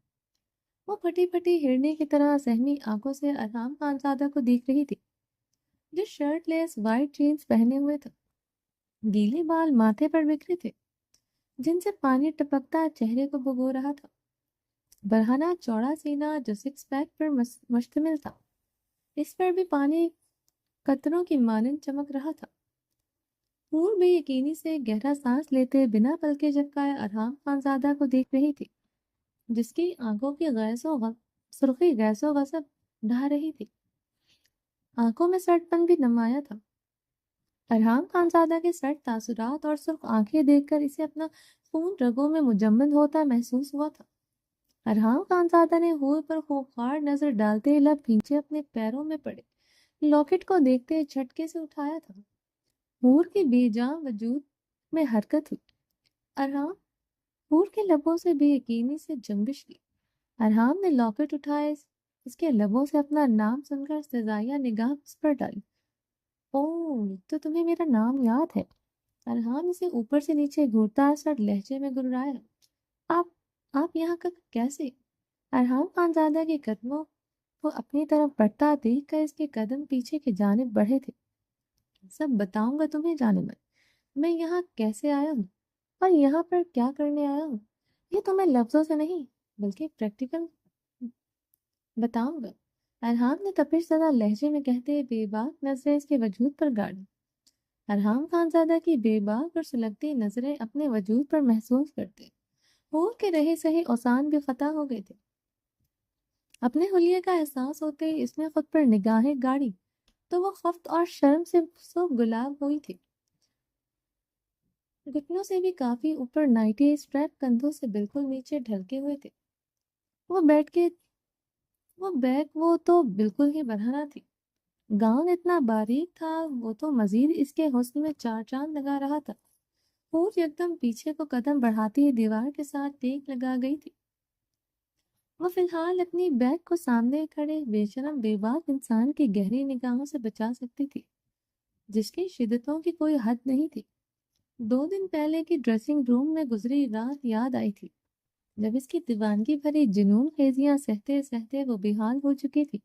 وہ پھٹی پھٹی ہرنی کی طرح سہمی آنکھوں سے ارحام خانزادہ کو دیکھ رہی تھی، جو شرٹ لیس وائٹ جینز پہنے ہوئے تھا۔ گیلے بال ماتھے پر بکھرے تھے جن سے پانی ٹپکتا چہرے کو بھگو رہا تھا۔ برہنہ چوڑا سینہ جو سکس پیک پر مشتمل تھا، اس پر بھی پانی قطروں کی مانند چمک رہا تھا۔ ہور بے یقینی سے گہرا سانس لیتے بنا پلکے جھپکائے ارحام خانزادہ کو دیکھ رہی تھی، جس کی آنکھوں کی سرخی گیس و غصب ڈھا رہی تھی۔ آنکھوں میں سرد پن بھی نمایاں تھا۔ ارحام خانزادہ کے سرد تاثرات اور سرخ آنکھیں دیکھ کر اسے اپنا خون رگوں میں مجمد ہوتا محسوس ہوا تھا۔ ارحام خانزادہ نے ہور پر خوفناک نظر ڈالتے لب بھینچے اپنے پیروں میں پڑے لاکٹ کو دیکھتے جھٹکے سے اٹھایا تھا۔ ہور کے بے جان وجود میں حرکت ہوئی۔ ارحام، ہور کے لبوں سے بے یقینی سے جنبش لی۔ ارحام نے لاکٹ اٹھائے، اس کے لبوں سے اپنا نام سن کر استہزائیہ نگاہ اس پر ڈالی۔ اوہ، تو تمہیں میرا نام یاد ہے؟ ارحام اسے اوپر سے نیچے گھورتا سر لہجے میں گررایا۔ آپ یہاں کا کیسے؟ ارحام خانزادہ کے قدموں کو اپنی طرف بڑھتا دیکھ کر اس کے قدم پیچھے کی جانب بڑھے تھے۔ سب بتاؤں گا تمہیں جانے میں یہاں کیسے آیا ہوں اور یہاں پر کیا کرنے آیا ہوں، یہ تمہیں لفظوں سے نہیں بلکہ پریکٹیکل بتاؤں گا، ارحام نے تپش زدہ لہجے میں کہتے بے باک نظریں اس کے وجود پر گاڑی۔ ارحام خانزادہ کی بے باک اور سلگتی نظریں اپنے وجود پر محسوس کرتے ہور کے رہے سہے اوسان بھی خطا ہو گئے تھے۔ اپنے حلیے کا احساس ہوتے ہی اس نے خود پر نگاہیں گاڑی تو وہ خفت اور شرم سے سب گلاب ہوئی تھی۔ گھٹنوں سے بھی کافی اوپر نائٹی اسٹریپ کندھوں سے بالکل نیچے ڈھلکے ہوئے تھے۔ وہ بیگ وہ تو بالکل ہی برہنہ تھی۔ گاؤن اتنا باریک تھا وہ تو مزید اس کے حسن میں چار چاند لگا رہا تھا۔ ہور یکدم پیچھے کو قدم بڑھاتی دیوار کے ساتھ ٹیک لگا گئی تھی۔ وہ فی الحال اپنی بیگ کو سامنے کھڑے بے شرم بے باک انسان کی گہری نگاہوں سے بچا سکتی تھی، جس کی شدتوں کی کوئی حد نہیں تھی۔ 2 دن پہلے کی ڈریسنگ روم میں گزری رات یاد آئی تھی، جب اس کی دیوانگی بھری جنون خیزیاں سہتے سہتے وہ بے حال ہو چکی تھی۔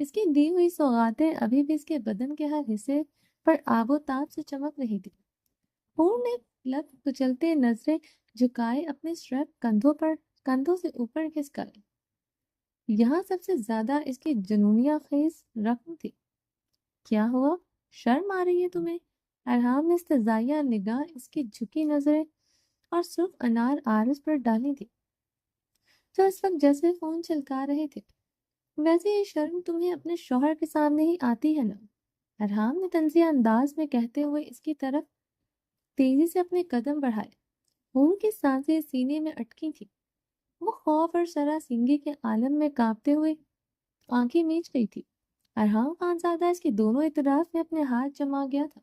اس کی دی ہوئی سوغاتیں ابھی بھی اس کے بدن کے ہر حصے پر آب و تاب سے چمک رہی تھی۔ ہور نے لب کچلتے نظریں جھکائے اپنے اسٹریپ کندھوں سے اوپر کھسکائے۔ یہاں سب سے زیادہ اس کی جنونیہ خیز رقم تھی۔ کیا ہوا؟ شرم آ رہی ہے تمہیں؟ ارحام نے استہزائیہ نگاہ اس کی جھکی نظریں اور سرخ انار عارض پر ڈالی تھی جو اس وقت جیسے فون چلکا رہے تھے۔ ویسے یہ شرم تمہیں اپنے شوہر کے سامنے ہی آتی ہے نا؟ ارحام نے طنزیہ انداز میں کہتے ہوئے اس کی طرف تیزی سے اپنے قدم بڑھائے۔ خون کی سانسیں سینے میں اٹکی تھی۔ وہ خوف اور سراسیمگی کے عالم میں کانپتے ہوئے آنکھیں میچ گئی تھی۔ ارحام خانزادہ اس کے دونوں اطراف میں اپنے ہاتھ جما گیا تھا۔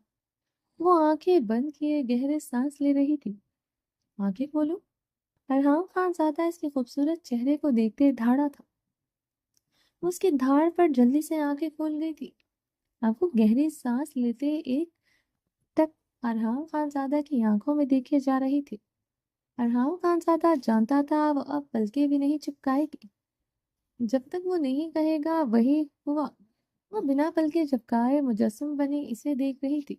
وہ آنکھیں بند کیے گہرے سانس لے رہی تھی۔ آنکھیں کھولو۔ ارحام خانزادہ اس کے خوبصورت چہرے کو دیکھتے دھاڑا تھا۔ اس کی دھاڑ پر جلدی سے آنکھیں کھول گئی تھی۔ اب وہ گہری سانس لیتے ایک تک ارحام خانزادہ کی آنکھوں میں دیکھے جا رہی تھی۔ ارحام خانزادہ جانتا تھا وہ اب پلکیں بھی نہیں چپکائے گی جب تک وہ نہیں کہے گا وہی ہوا۔ وہ بنا پلکیں چپکائے مجسم بنی اسے دیکھ رہی تھی۔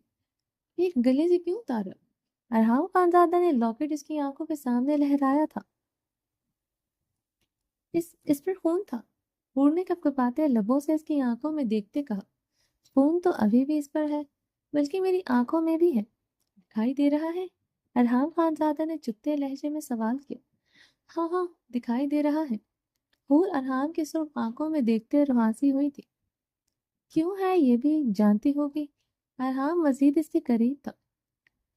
ایک گلے سے کیوں اتارا؟ ارحام خانزادہ نے لاکٹ اس کی آنکھوں کے سامنے لہرایا تھا۔ اس پر خون تھا۔ ہور نے کپکپاتے لبوں سے اس کی آنکھوں میں دیکھتے کہا، خون تو ابھی بھی اس پر ہے، بلکہ میری آنکھوں میں بھی ہے۔ دکھائی دے رہا ہے؟ ارحام خانزادہ نے چپتے لہجے میں سوال کیا۔ ہاں ہاں، دکھائی دے رہا ہے۔ ہور ارحام کی سرخ آنکھوں میں دیکھتے رہاسی ہوئی تھی۔ کیوں ہے یہ بھی جانتی ہوگی؟ ارحام مزید اس کے قریب تھا۔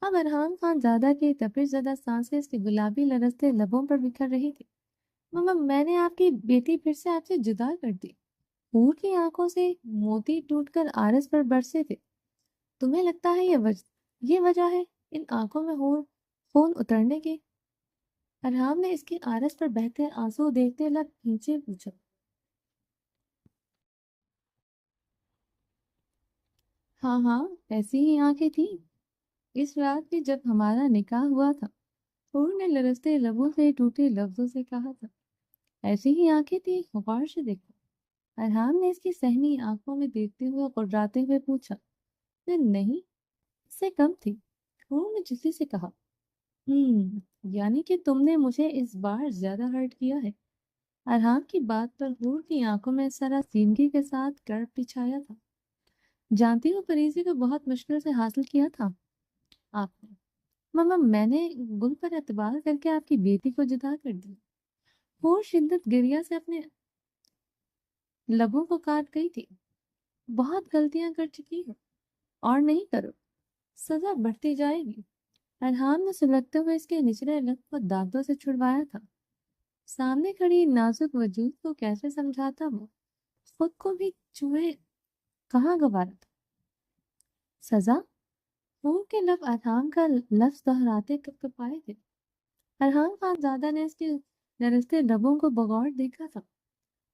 اب ارحام خانزادہ کی تپش زدہ سانسیں اس کے گلابی لرزتے لبوں پر بکھر رہی تھی۔ ماما، میں نے آپ کی بیٹی پھر سے آپ سے جدا کر دی۔ ہور کی آنکھوں سے موتی ٹوٹ کر آرس پر برسے تھے۔ تمہیں لگتا ہے یہ وجہ ہے ان آنکھوں میں خون اترنے کی؟ ارحام نے اس کے آرس پر بہتے آنسو دیکھتے لب کھینچے پوچھا۔ ہاں ہاں، ایسی ہی آنکھیں تھیں اس رات بھی جب ہمارا نکاح ہوا تھا، ہور نے لرزتے لبوں سے ٹوٹے لفظوں سے کہا تھا۔ ایسی ہی آنکھیں تھیں، غور سے دیکھو۔ ارحام نے اس کی سہمی آنکھوں میں دیکھتے ہوئے قرراتے ہوئے پوچھا۔ نہیں، اس سے کم تھی، ہور نے جلدی سے کہا۔ یعنی کہ تم نے مجھے اس بار زیادہ ہرٹ کیا ہے۔ ارحام کی بات پر ہور کی آنکھوں میں سراسیمگی کے ساتھ کرب بچھایا تھا۔ جانتی ہو پریزی کو بہت مشکل سے حاصل کیا تھا آپ نے۔ ماما، میں نے گل پر اعتبار کر کے آپ کی بیٹی کو جدا کر دیا۔ ہور شدت گریہ سے اپنے لبوں کو کاٹ گئی تھی۔ بہت غلطیاں کر چکی ہو اور نہیں کرو، سزا بڑھتی جائے گی۔ ارحام نے سلگتے ہوئے اس کے نچلے لب کو دانتوں سے چھڑوایا تھا۔ سامنے کھڑی نازک وجود کو کیسے سمجھاتا وہ؟ خود کو بھی چوہے کہاں گوارا تھا۔ سزا؟ ہور کے لب ارحام کا لفظ دہراتے کپکپائے تھے۔ ارحام خانزادہ نے اس کے لرزتے لبوں کو بغور دیکھا تھا۔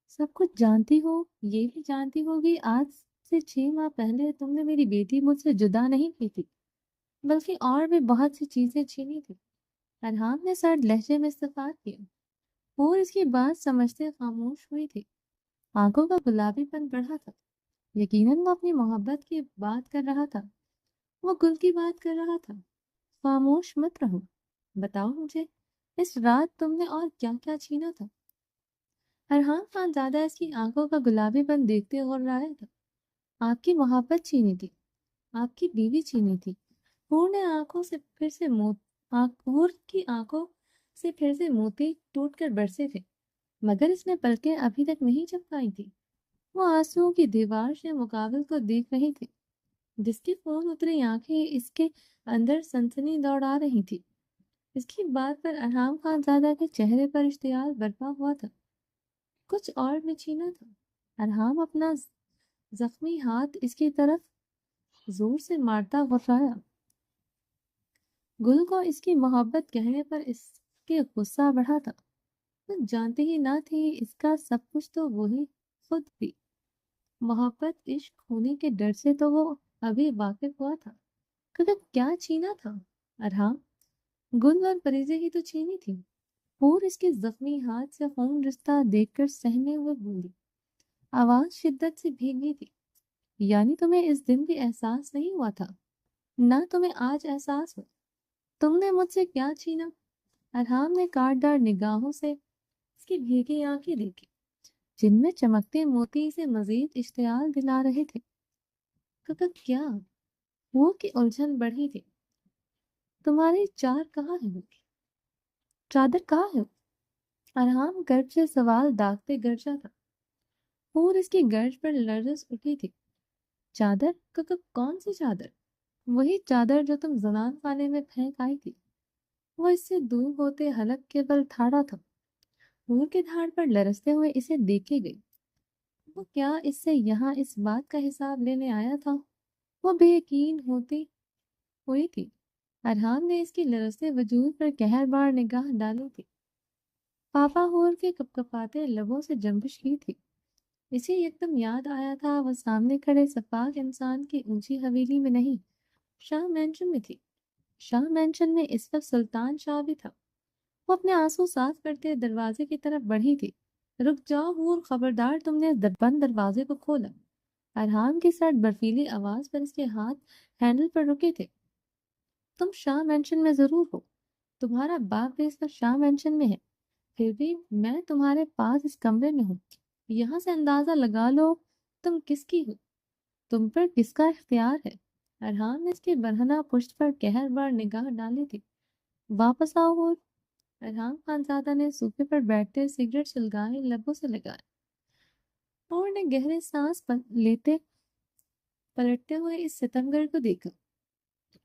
سب کچھ جانتی ہو، یہ بھی جانتی ہوگی آج سے 6 ماہ پہلے تم نے میری بیٹی مجھ سے جدا نہیں کی تھی، بلکہ اور بھی بہت سی چیزیں چھینی تھی۔ ارحام نے سرد لہجے میں استفاد کیا۔ اور اس کی بات سمجھتے خاموش ہوئی تھی۔ آنکھوں کا گلابی پن بڑھا تھا۔ یقیناً وہ اپنی محبت کی بات کر رہا تھا، وہ گل کی بات کر رہا تھا۔ خاموش مت رہو، بتاؤ مجھے اس رات تم نے اور کیا کیا چھینا تھا؟ ارحام خانزادہ اس کی آنکھوں کا گلابی پن دیکھتے اور رہا تھا۔ آپ کی محبت چھینی تھی، آپ کی بیوی چھینی تھی۔ ہور نے آنکھوں سے پھر سے ہور کی آنکھوں سے پھر سے موتی ٹوٹ کر برسے تھے، مگر اس نے پلکیں ابھی تک نہیں چپکائی تھی۔ وہ آنسوؤں کی دیوار سے مقابل کو دیکھ رہی تھی، جس کی خون اتری آنکھیں اس کے اندر سنسنی دوڑا رہی تھی۔ اس کی بات پر ارحام خانزادہ کے چہرے پر اشتعال برپا ہوا تھا۔ کچھ اور بھی چھینا تھا؟ ارحام اپنا زخمی ہاتھ اس کی طرف زور سے مارتا غررایا۔ گل کو اس کی محبت کہنے پر اس کے غصہ بڑھا تھا۔ وہ جانتی ہی نہ تھی اس کا سب کچھ تو وہی خود بھی۔ محبت عشق ہونے کے ڈر سے تو وہ ابھی واقف ہوا تھا، کیونکہ کیا چھینا تھا؟ ارحام، گل اور پریزے ہی تو چھینی تھی۔ اور اس کے زخمی ہاتھ سے خون رشتہ دیکھ کر سہمے ہوئے بولی، آواز شدت سے بھیگی تھی۔ یعنی تمہیں اس دن بھی احساس نہیں ہوا تھا؟ نہ تمہیں آج احساس ہو؟ تم نے مجھ سے کیا چھینا؟ ارحام نے کاٹدار نگاہوں سے اس کی بھیگی آنکھیں دیکھی، جن میں چمکتے موتی سے مزید اشتعال دلا رہے تھے۔ کیا؟ وہ کی الجھن بڑھی تھی۔ تمہاری کہاں ہے؟ چادر کہاں ہے؟ ارحام گرج سے سوال داغتے گرجا تھا اور اس کی گرج پر لرزش اٹھی تھی۔ چادر؟ کون سی چادر؟ وہی چادر جو تم زنان خانے میں پھینک آئی تھی۔ وہ اس سے دور ہوتے حلق کے بل تھاڑا تھا، ہور کے دھاڑ پر لرزتے ہوئے اسے دیکھے گئی۔ وہ کیا اس سے یہاں اس بات کا حساب لینے آیا تھا؟ وہ بے یقین ہوئی تھی۔ ارحام نے اس کی لرزتے وجود پر قہر بار نگاہ ڈالی تھی۔ پاپا ہور کے کپکپاتے لبوں سے جنبش کی تھی۔ اسے یکدم یاد آیا تھا وہ سامنے کھڑے سفاک انسان کی اونچی حویلی میں نہیں، شاہ مینشن میں تھی۔ شاہ مینشن میں اس وقت سلطان شاہ بھی تھا۔ وہ اپنے آنسو صاف کرتے دروازے کی طرف بڑھی تھی۔ رک جاؤ ہور، خبردار تم نے بند دروازے کو کھولا۔ ارحام کی سرد برفیلی آواز پر اس کے ہاتھ ہینڈل پر رکے تھے۔ تم شاہ مینشن میں ضرور ہو، تمہارا باپ بھی اس وقت شاہ مینشن میں ہے، پھر بھی میں تمہارے پاس اس کمرے میں ہوں۔ یہاں سے اندازہ لگا لو تم کس کی ہو، تم پر کس کا اختیار ہے۔ ارحام نے اس کی برہنہ پشت پر قہر بار نگاہ ڈالی تھی۔ واپس آؤ ہور۔ ارحام خانزادہ نے صوفے پر بیٹھتے سگریٹ سلگائے لبوں سے لگائے۔ ہور نے گہرے سانس لیتے پلٹتے ہوئے اس ستمگر کو دیکھا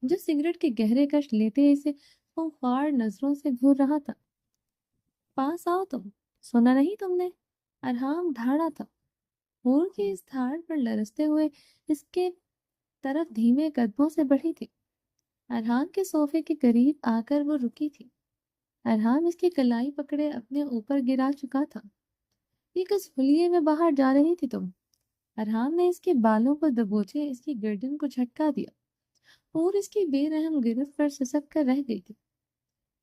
جو سگریٹ کے گہرے کش لیتے اسے خوار نظروں سے گھور رہا تھا۔ پاس آؤ تم، سنا نہیں تم نے؟ ارحام دھاڑا تھا۔ ہور کی اس دھاڑ پر لرزتے ہوئے اس کے طرف دھیمے قدموں سے بڑھی تھی۔ ارحام کے صوفے کے قریب آ کر وہ رکی تھی۔ ارحام اس کی کلائی پکڑے اپنے اوپر گرا چکا تھا۔ یہ کس حلیے میں باہر جا رہی تھی تم؟ ارحام نے اس کے بالوں کو دبوچے اس کی گردن کو جھٹکا دیا اور اس کی بے رحم گرفت پر سسک کر رہ گئی تھی۔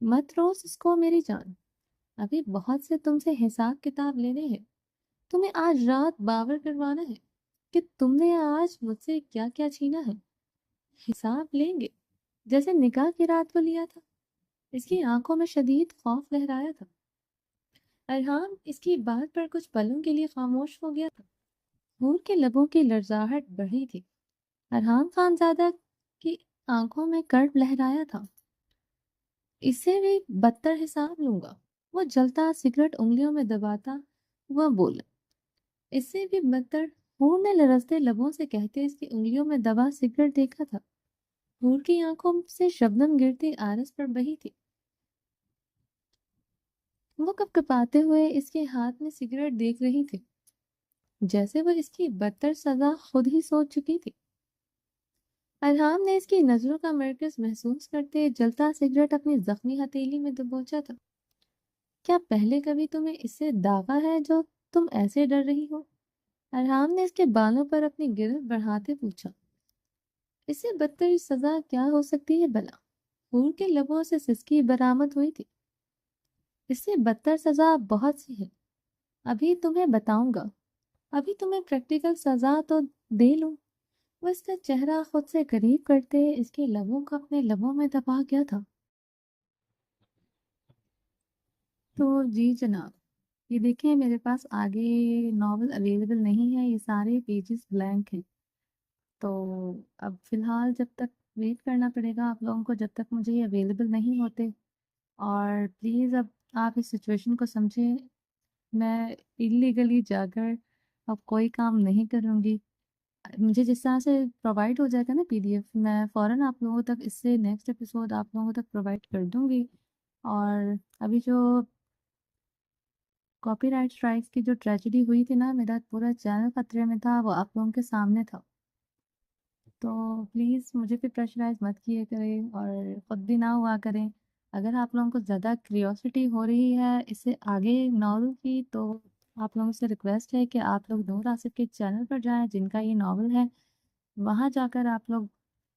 مت روس اس کو میری جان، ابھی بہت سے تم سے حساب کتاب لینے ہیں۔ تمہیں آج رات باور کروانا ہے کہ تم نے آج مجھ سے کیا کیا چھینا ہے۔ حساب لیں گے جیسے نکاح کی رات کو لیا تھا۔ اس کی آنکھوں میں شدید خوف لہرایا تھا۔ ارحام اس کی بات پر کچھ پلوں کے لیے خاموش ہو گیا تھا۔ ہور کے لبوں کی لرزاہٹ بڑھی تھی۔ ارحام خانزادہ کی آنکھوں میں کرب لہرایا تھا۔ اس سے بھی بدتر حساب لوں گا، وہ جلتا سگریٹ انگلیوں میں دباتا وہ بولا۔ اس سے بھی بدتر؟ ہور نے لرزتے لبوں سے کہتے اس کی انگلیوں میں دبا سگریٹ دیکھا تھا۔ ہور کی آنکھوں سے شبنم گرتی آرس پر بہی تھی۔ وہ کپکپاتے ہوئے اس کے ہاتھ میں سگریٹ دیکھ رہی تھی، جیسے وہ اس کی بدتر سزا خود ہی سوچ چکی تھی۔ ارحام نے اس کی نظروں کا مرکز محسوس کرتے جلتا سگریٹ اپنی زخمی ہتھیلی میں دبوچا تھا۔ کیا پہلے کبھی تمہیں اس سے داغا ہے جو تم ایسے ڈر رہی ہو؟ ارحام نے اس کے بالوں پر اپنی گرفت بڑھاتے پوچھا۔ اس سے بدتر سزا کیا ہو سکتی ہے بلا؟ ہور کے لبوں سے سسکی برآمد ہوئی تھی۔ اس سے بدتر سزا بہت سی ہے، ابھی تمہیں بتاؤں گا، ابھی تمہیں پریکٹیکل سزا تو دے لوں۔ وہ اس کا چہرہ خود سے قریب کرتے اس کے لبوں کو اپنے لبوں میں دبا گیا تھا۔ تو جی جناب، یہ دیکھیں میرے پاس آگے ناول اویلیبل نہیں ہے، یہ سارے پیجز بلینک ہیں۔ تو اب فی الحال جب تک ویٹ کرنا پڑے گا آپ لوگوں کو جب تک مجھے یہ اویلیبل نہیں ہوتے، اور پلیز اب آپ اس سچویشن کو سمجھیں، میں انلیگلی جا کر اب کوئی کام نہیں کروں گی۔ مجھے جس طرح سے پرووائڈ ہو جائے گا نا PDF، میں فوراً آپ لوگوں تک اس سے نیکسٹ ایپیسوڈ آپ لوگوں تک پرووائڈ کر دوں گی۔ اور ابھی جو کاپی رائٹ اسٹرائکس کی جو ٹریجڈی ہوئی تھی نا، میرا پورا چینل خطرے میں تھا، وہ آپ لوگوں کے سامنے تھا۔ تو پلیز مجھے بھی پریشرائز مت کیے کریں اور خود بھی نہ ہوا کریں۔ اگر آپ لوگوں کو زیادہ کریوسٹی ہو رہی ہے اس سے آگے ناول کی، تو آپ لوگوں سے ریکویسٹ ہے کہ آپ لوگ نور آصف کے چینل پر جائیں جن کا یہ ناول ہے، وہاں جا کر آپ لوگ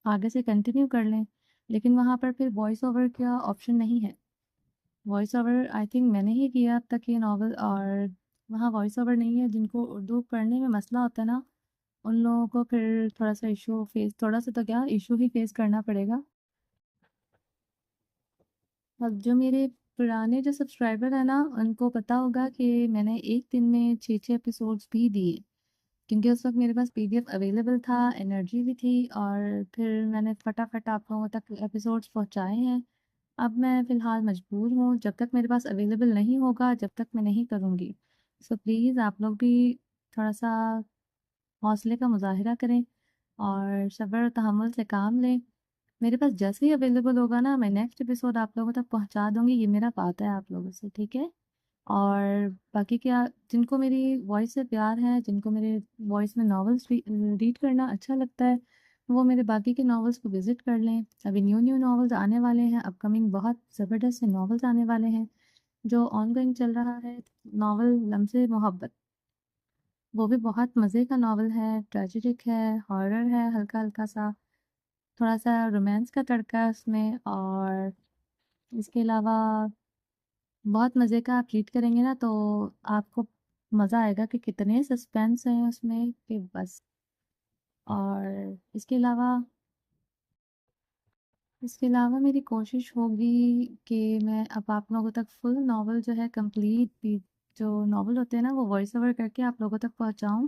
آگے سے کنٹینیو کر لیں۔ لیکن وہاں پر پھر وائس اوور کا آپشن نہیں ہے۔ وائس اوور آئی تھنک میں نے ہی کیا اب تک یہ ناول، اور وہاں وائس اوور نہیں ہے۔ جن کو اردو پڑھنے میں مسئلہ ہوتا ہے نا، ان لوگوں کو پھر تھوڑا سا تھوڑا سا تو کیا ایشو ہی فیس کرنا پڑے گا۔ اب جو میرے پرانے جو سبسکرائبر ہیں نا، ان کو پتہ ہوگا کہ میں نے ایک دن میں 6 ایپیسوڈز بھی دیے، کیونکہ اس وقت میرے پاس PDF اویلیبل تھا، انرجی بھی تھی، اور پھر میں نے فٹافٹ آپ لوگوں تک ایپیسوڈس پہنچائے ہیں۔ اب میں فی الحال مجبور ہوں، جب تک میرے پاس اویلیبل نہیں ہوگا جب تک میں نہیں کروں گی۔ سو پلیز آپ لوگ بھی تھوڑا سا حوصلے کا مظاہرہ کریں اور صبر و تحمل سے کام لیں۔ میرے پاس جیسے ہی اویلیبل ہوگا نا، میں نیکسٹ ایپیسوڈ آپ لوگوں تک پہنچا دوں گی، یہ میرا وعدہ ہے آپ لوگوں سے، ٹھیک ہے؟ اور باقی کیا، جن کو میری وائس سے پیار ہے، جن کو میرے وائس میں ناولس ریڈ کرنا اچھا لگتا ہے، وہ میرے باقی کے ناولس کو وزٹ کر لیں۔ ابھی نیو ناولز آنے والے ہیں، اپ کمنگ بہت زبردست سے ناولز آنے والے ہیں۔ جو آن گوئنگ چل رہا ہے ناول لمس محبت، وہ بھی بہت مزے کا ناول ہے، ٹریجڈک ہے، ہارر ہے، ہلکا ہلکا سا، تھوڑا سا رومانس کا تڑکا ہے اس میں، اور اس کے علاوہ بہت مزے کا آپ ریڈ کریں گے نا تو آپ کو مزہ آئے گا کہ کتنے سسپینس ہیں اس میں کہ بس۔ اور اس کے علاوہ میری کوشش ہوگی کہ میں اب آپ لوگوں تک فل ناول جو ہے کمپلیٹ، جو ناول ہوتے ہیں نا وہ وائس اوور کر کے آپ لوگوں تک پہنچاؤں،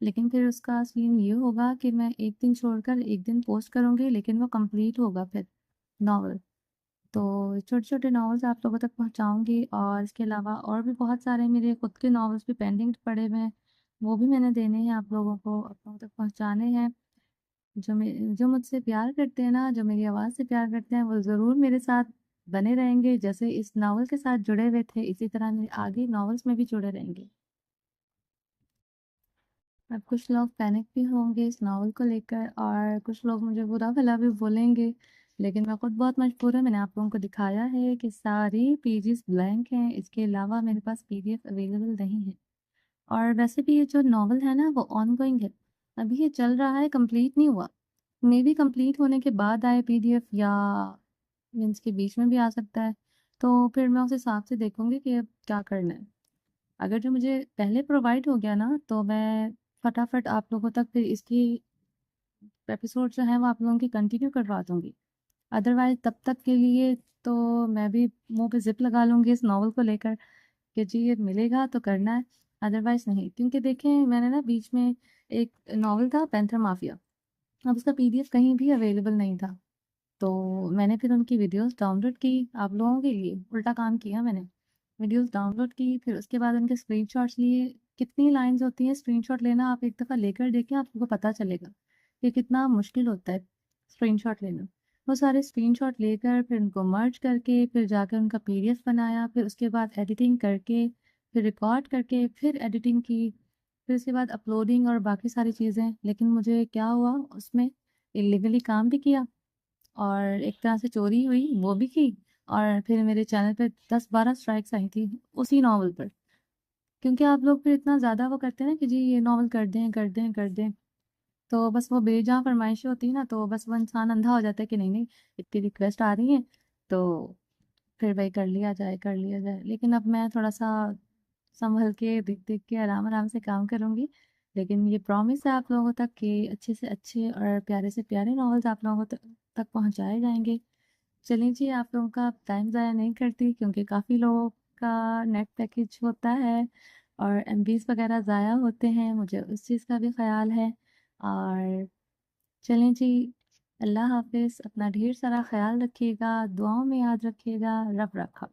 لیکن پھر اس کا سین یہ ہوگا کہ میں ایک دن چھوڑ کر ایک دن پوسٹ کروں گی، لیکن وہ کمپلیٹ ہوگا پھر ناول۔ تو چھوٹے چھوٹے ناولز آپ لوگوں تک پہنچاؤں گی، اور اس کے علاوہ اور بھی بہت سارے میرے خود کے ناولز بھی پینڈنگ پڑے ہوئے ہیں، وہ بھی میں نے دینے ہیں آپ لوگوں کو، آپ لوگوں تک پہنچانے ہیں۔ جو مجھ سے پیار کرتے ہیں نا، جو میری آواز سے پیار کرتے ہیں، وہ ضرور میرے ساتھ بنے رہیں گے، جیسے اس ناول کے ساتھ جڑے ہوئے تھے اسی طرح میرے آگے ناولز میں بھی جڑے رہیں گے۔ اب کچھ لوگ پینک بھی ہوں گے اس ناول کو لے کر، اور کچھ لوگ مجھے برا بھلا بھی بولیں گے، لیکن میں خود بہت مجبور ہوں۔ میں نے آپ لوگوں کو دکھایا ہے کہ ساری پیجز بلینک ہیں، اس کے علاوہ میرے پاس PDF اویلیبل نہیں ہے۔ اور ویسے بھی یہ جو ناول ہے نا وہ آن گوئنگ ہے، ابھی یہ چل رہا ہے، کمپلیٹ نہیں ہوا، مے بی کمپلیٹ ہونے کے بعد آئے PDF، یا مینس کے بیچ میں بھی آ سکتا ہے، تو پھر میں اس حساب سے دیکھوں گی کہ اب کیا کرنا ہے۔ اگر جو مجھے پہلے پرووائڈ ہو گیا نا تو میں فٹافٹ آپ لوگوں تک پھر اس کی ایپیسوڈ جو ہیں وہ آپ لوگوں کی کنٹینیو کروا دوں گی۔ ادروائز تب تک کے لیے تو میں بھی منہ پہ زپ لگا لوں گی اس ناول کو لے کر کہ جی یہ ملے گا تو کرنا ہے، ادروائز نہیں، کیونکہ دیکھیں میں نے نا بیچ میں ایک ناول تھا پینتھر مافیا، اب اس کا PDF کہیں بھی اویلیبل نہیں تھا، تو میں نے پھر ان کی ویڈیوز ڈاؤن لوڈ کی آپ لوگوں کے لیے، الٹا کام کیا میں نے، ویڈیوز ڈاؤن لوڈ کی، پھر اس کے بعد ان کے اسکرین شاٹس لیے۔ کتنی لائنز ہوتی ہیں اسکرین شاٹ لینا، آپ ایک دفعہ لے کر دیکھیں آپ کو پتہ چلے گا کہ کتنا مشکل ہوتا ہے اسکرین شاٹ لینا۔ وہ سارے اسکرین شاٹ لے کر پھر ان کو مرج کر کے پھر جا کر ان کا PDF بنایا، پھر اس کے بعد ایڈیٹنگ کر کے پھر ریکارڈ کر کے پھر ایڈیٹنگ کی، پھر اس کے بعد اپلوڈنگ اور باقی ساری چیزیں۔ لیکن مجھے کیا ہوا، اس میں اللیگلی کام بھی کیا، اور ایک طرح سے چوری ہوئی وہ بھی کی، اور پھر میرے چینل پہ 10-12 اسٹرائکس آئی تھی اسی ناول پر، کیونکہ آپ لوگ پھر اتنا زیادہ وہ کرتے ہیں نا کہ جی یہ ناول کر دیں کر دیں کر دیں، تو بس وہ بے جہاں فرمائشیں ہوتی ہیں نا، تو بس وہ انسان اندھا ہو جاتا ہے کہ نہیں نہیں اتنی ریکویسٹ آ رہی ہیں تو پھر وہی کر لیا جائے کر لیا جائے۔ لیکن اب میں تھوڑا سا سنبھل کے دیکھ دیکھ کے آرام آرام سے کام کروں گی، لیکن یہ پرومس ہے آپ لوگوں تک کہ اچھے سے اچھے اور پیارے سے پیارے ناولز آپ لوگوں تک پہنچائے جائیں گے۔ چلیں جی، آپ لوگوں کا ٹائم ضائع نہیں کرتی، کیونکہ کافی لوگوں کا نیٹ پیکج ہوتا ہے اور MBs وغیرہ ضائع ہوتے ہیں، مجھے اس چیز کا بھی خیال ہے۔ اور چلیں جی، اللہ حافظ، اپنا ڈھیر سارا خیال رکھیے گا، دعاؤں میں یاد رکھیے گا، رب رکھا۔